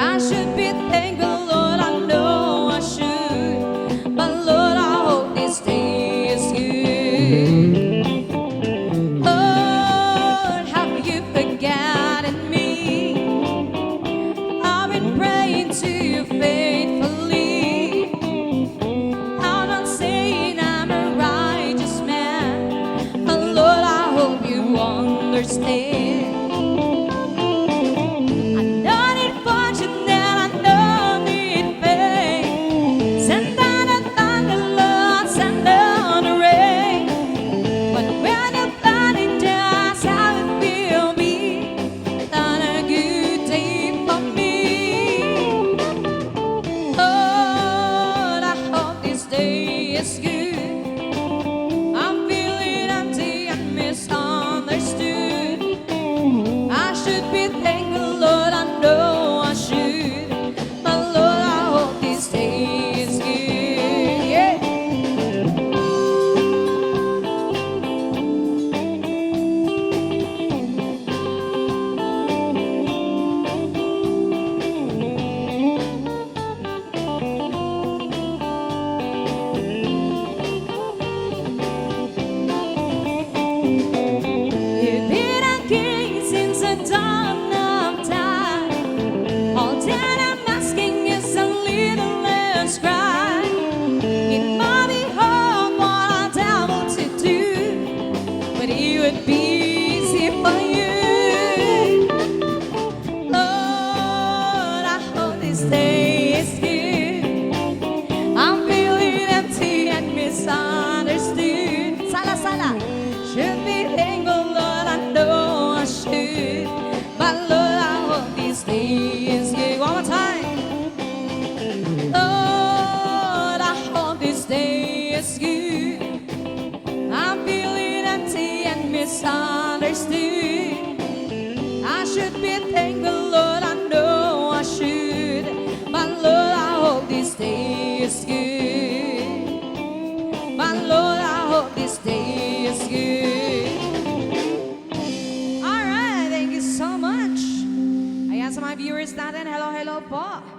I should be thankful, Lord, I know I should. But Lord, I hope this day is good. Lord, have you forgotten me? I've been praying to you faithfully. I'm not saying I'm a righteous man, but Lord, I hope you understand. It's good. I'm feeling empty and misunderstood. I should be thankful, Lord, I know I should. But Lord, I hope this day is good. Yeah. It'd be easy for you. Lord, I hope this day is good. I'm feeling empty and misunderstood. Sala, sala. Should be thankful, Lord, I know I should. But Lord, I hope this day is good. One more time. Lord, I hope this day is good. I'm feeling empty and misunderstood. I should be thankful, Lord, I know I should. But Lord, I hope this day is good. But Lord, I hope this day is good. Alright, thank you so much. Ayan sa mga viewers natin, hello, hello po.